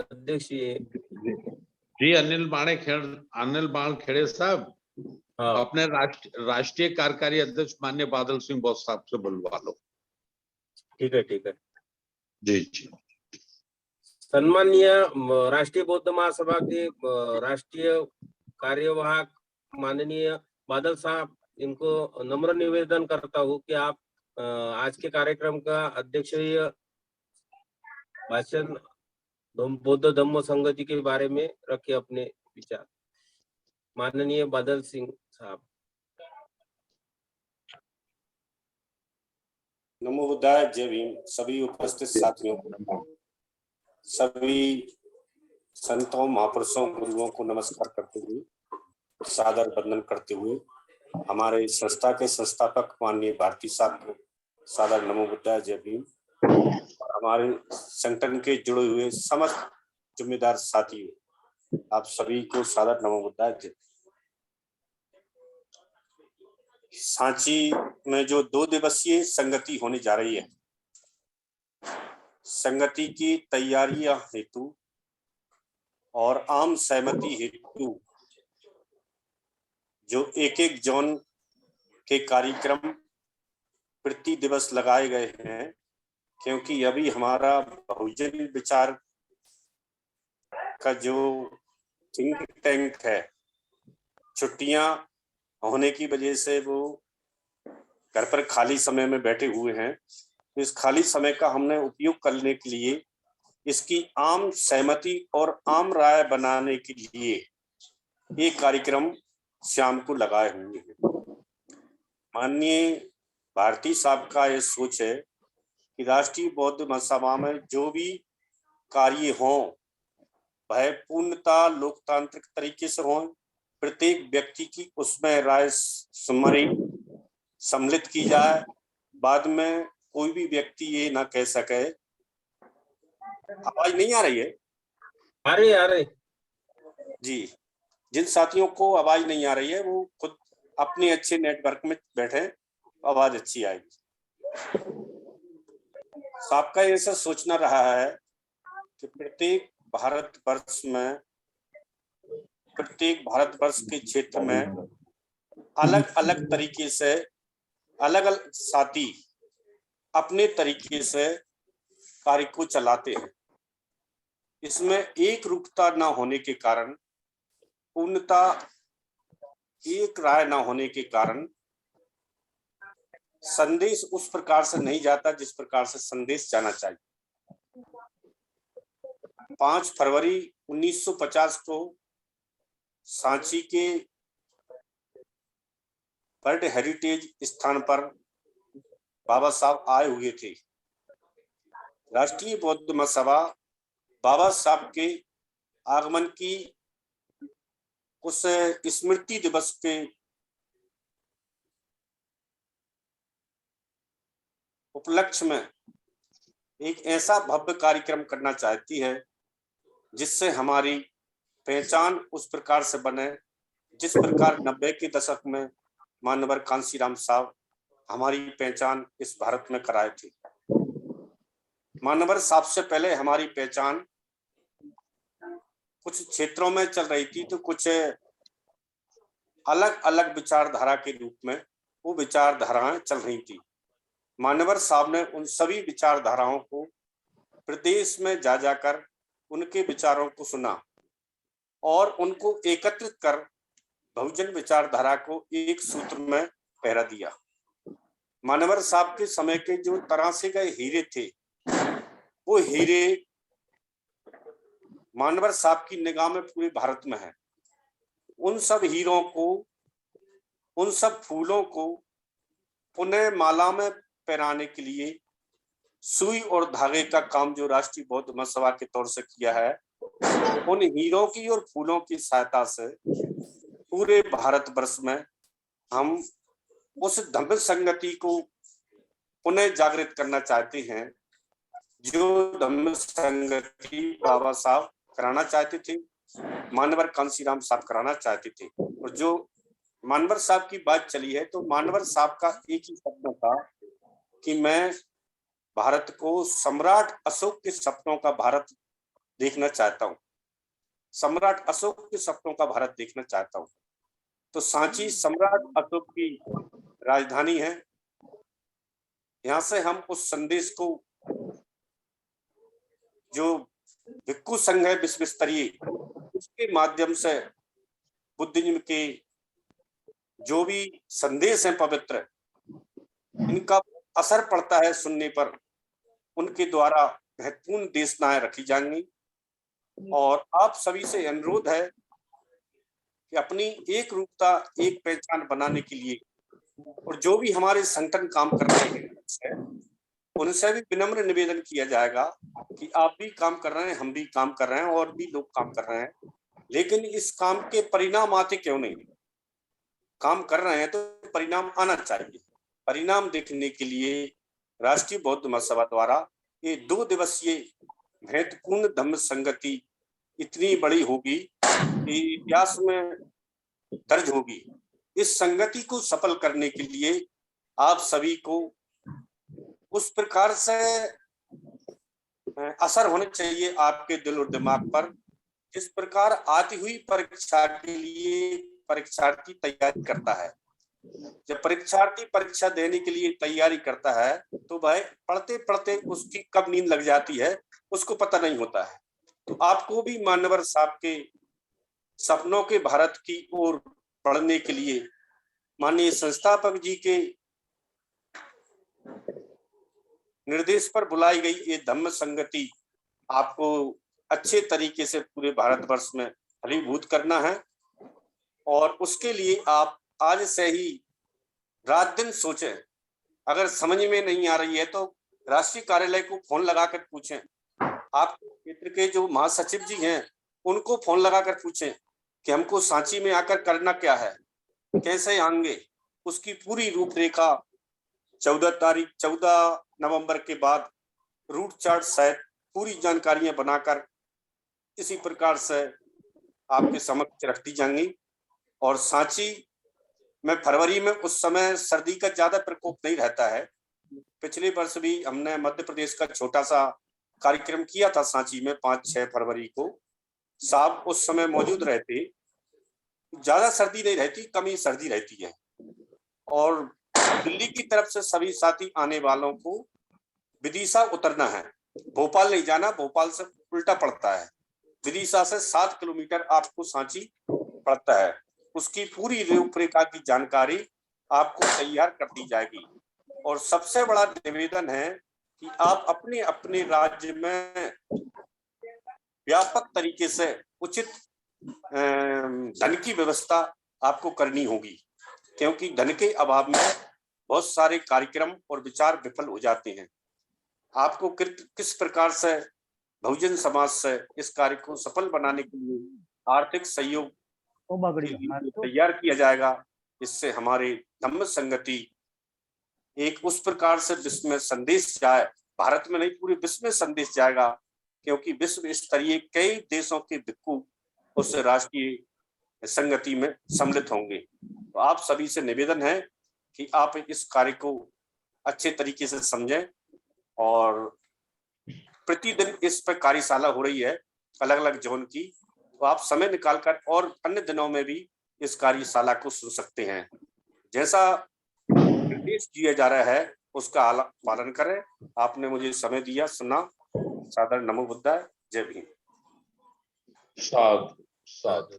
अध्यक्ष ये जी अनिल बाणखेड़े साहब, हाँ अपने राष्ट्रीय कार्यकारी अध्यक्ष माननीय बादल सिंह बोस साहब से बुलवा लो। ठीक है जी जी। सम्माननीय राष्ट्रीय बौद्ध महासभा के राष्ट्रीय कार्यवाहक माननीय बादल साहब, इनको नम्र निवेदन करता हूँ कि आप आज के कार्यक्रम का अध्यक्षीय भाषण बौद्ध धम्म संगति के बारे में रखे अपने विचार। माननीय बादल सिंह साहब। नमो बुद्धाय, जय भीम। सभी उपस्थित साथियों को, सभी संतों, महापुरुषों, गुरुओं को नमस्कार करते हुए, सादर वंदन करते हुए, हमारे संस्था के संस्थापक माननीय भारती साहब को सादर नमो बुद्धाय, जय भीम। और हमारे संगठन के जुड़े हुए समस्त जिम्मेदार साथियों, आप सभी को सादर नमो बुद्धाय, जय। सांची में जो 2 दिवसीय संगति होने जा रही है, संगति की तैयारियां हेतु और आम सहमति हेतु जो एक जोन के कार्यक्रम प्रति दिवस लगाए गए हैं, क्योंकि अभी हमारा बहुजन विचार का जो थिंक टैंक है, छुट्टियां होने की वजह से वो घर पर खाली समय में बैठे हुए हैं। इस खाली समय का हमने उपयोग करने के लिए इसकी आम सहमति और आम राय बनाने के लिए एक कार्यक्रम शाम को लगाए हुए हैं। माननीय भारती साहब का ये सोच है कि राष्ट्रीय बौद्ध महासभा में जो भी कार्य हों वह पूर्णता लोकतांत्रिक तरीके से हों, प्रत्येक व्यक्ति की उसमें राय सम्मिलित की जाए, बाद में कोई भी व्यक्ति ये ना कह सके। आवाज नहीं आ रही है? आ रही जी। जिन साथियों को आवाज नहीं आ रही है वो खुद अपने अच्छे नेटवर्क में बैठे, आवाज अच्छी आएगी। सबका ऐसा सोचना रहा है कि प्रत्येक भारतवर्ष के क्षेत्र में अलग अलग तरीके से अलग अलग साथी अपने तरीके से कार्य को चलाते हैं। इसमें एक रूपता न होने के कारण, पूर्णता एक राय न होने के कारण संदेश उस प्रकार से नहीं जाता जिस प्रकार से संदेश जाना चाहिए। 5 फरवरी 1950 को सांची के वर्ल्ड हेरिटेज स्थान पर बाबा साहब आए हुए थे। राष्ट्रीय बौद्ध महासभा बाबा साहब के आगमन की उस स्मृति दिवस के उपलक्ष्य में एक ऐसा भव्य कार्यक्रम करना चाहती है जिससे हमारी पहचान उस प्रकार से बने जिस प्रकार 90 के दशक में मानवर कांसीराम साहब हमारी पहचान इस भारत में कराए थे। मानवर साहब से पहले हमारी पहचान कुछ क्षेत्रों में चल रही थी, तो कुछ अलग अलग विचारधारा के रूप में वो विचारधाराएं चल रही थी। मानवर साहब ने उन सभी विचारधाराओं को प्रदेश में जाकर उनके विचारों को सुना और उनको एकत्रित कर बहुजन विचारधारा को एक सूत्र में पहरा दिया। मानवर साहब के समय के जो तरासे गए हीरे थे, वो हीरे मानवर साहब की निगाह में पूरे भारत में है। उन सब हीरों को, उन सब फूलों को पुनः माला में पहनाने के लिए सुई और धागे का काम जो राष्ट्रीय बौद्ध महासभा के तौर से किया है, उन हीरों की और फूलों की सहायता से पूरे भारतवर्ष में हम उस धम्म संगति को पुनः जागृत करना चाहते हैं जो धम्म संगति बाबा साहब कराना चाहते थे, मानवर कांसीराम साहब कराना चाहते थे। और जो मानवर साहब की बात चली है, तो मानवर साहब का एक ही सपना था कि मैं भारत को सम्राट अशोक के सपनों का भारत देखना चाहता हूँ, सम्राट अशोक के सपनों का भारत देखना चाहता हूँ। तो सांची सम्राट अशोक की राजधानी है। यहाँ से हम उस संदेश को, जो भिक्खु संघ है विश्व स्तरीय, उसके माध्यम से बुद्धिज्म के जो भी संदेश हैं पवित्र, इनका असर पड़ता है सुनने पर, उनके द्वारा महत्वपूर्ण देशनाएं रखी जाएंगी। और आप सभी से अनुरोध है कि अपनी एक रूपता, एक पहचान बनाने के लिए, और जो भी हमारे संगठन काम कर रहे हैं उनसे भी विनम्र निवेदन किया जाएगा कि आप भी काम कर रहे हैं, हम भी काम कर रहे हैं, और भी लोग काम कर रहे हैं, लेकिन इस काम के परिणाम आते क्यों नहीं? काम कर रहे हैं तो परिणाम आना चाहिए। परिणाम देखने के लिए राष्ट्रीय बौद्ध महासभा द्वारा ये 2 दिवसीय महत्वपूर्ण धम्म संगति इतनी बड़ी होगी कि इतिहास में दर्ज होगी। इस संगति को सफल करने के लिए आप सभी को उस प्रकार से असर होना चाहिए आपके दिल और दिमाग पर, जिस प्रकार आती हुई परीक्षा के लिए परीक्षार्थी तैयारी करता है। जब परीक्षार्थी परीक्षा देने के लिए तैयारी करता है तो भाई पढ़ते पढ़ते उसकी कब नींद लग जाती है उसको पता नहीं होता है। तो आपको भी मान्यवर साहब के सपनों के भारत की ओर पढ़ने के लिए माननीय संस्थापक जी के निर्देश पर बुलाई गई ये धम्म संगति आपको अच्छे तरीके से पूरे भारतवर्ष में फलीभूत करना है। और उसके लिए आप आज से ही रात दिन सोचें। अगर समझ में नहीं आ रही है तो राष्ट्रीय कार्यालय को फोन लगाकर पूछें, आपके क्षेत्र के जो महासचिव जी हैं उनको फोन लगाकर पूछें कि हमको सांची में आकर करना क्या है, कैसे आएंगे। उसकी पूरी रूपरेखा 14 नवंबर के बाद रूट चार्ट सहित पूरी जानकारियां बनाकर इसी प्रकार से आपके समक्ष रख दी जाएंगी। और सांची में फरवरी में उस समय सर्दी का ज्यादा प्रकोप नहीं रहता है। पिछले वर्ष भी हमने मध्य प्रदेश का छोटा सा कार्यक्रम किया था सांची में 5-6 फरवरी को। साहब उस समय मौजूद रहते, ज्यादा सर्दी नहीं रहती, कम ही सर्दी रहती है। और दिल्ली की तरफ से सभी साथी आने वालों को विदिशा उतरना है, भोपाल नहीं जाना, भोपाल से उल्टा पड़ता है। विदिशा से 7 किलोमीटर आपको सांची पड़ता है। उसकी पूरी रूपरेखा की जानकारी आपको तैयार कर दी जाएगी। और सबसे बड़ा निवेदन है कि आप अपने अपने राज्य में व्यापक तरीके से उचित धन की व्यवस्था आपको करनी होगी, क्योंकि धन के अभाव में बहुत सारे कार्यक्रम और विचार विफल हो जाते हैं। आपको किस प्रकार से बहुजन समाज से इस कार्य को सफल बनाने के लिए आर्थिक सहयोग तैयार किया जाएगा, इससे हमारे धम्म संगति एक उस प्रकार से विश्व में संदेश जाए, भारत में नहीं पूरे विश्व में संदेश जाएगा, क्योंकि विश्व स्तरीय कई देशों के भिक्खु उस राष्ट्रीय संगति में सम्मिलित होंगे। तो आप सभी से निवेदन है कि आप इस कार्य को अच्छे तरीके से समझें। और प्रतिदिन इस पर कार्यशाला हो रही है अलग अलग जोन की, तो आप समय निकालकर और अन्य दिनों में भी इस कार्यशाला को सुन सकते हैं। जैसा निर्देश दिया जा रहा है उसका पालन करें। आपने मुझे समय दिया, सुना। सादर नमो बुद्धाय। जय भीम। साधु साधु।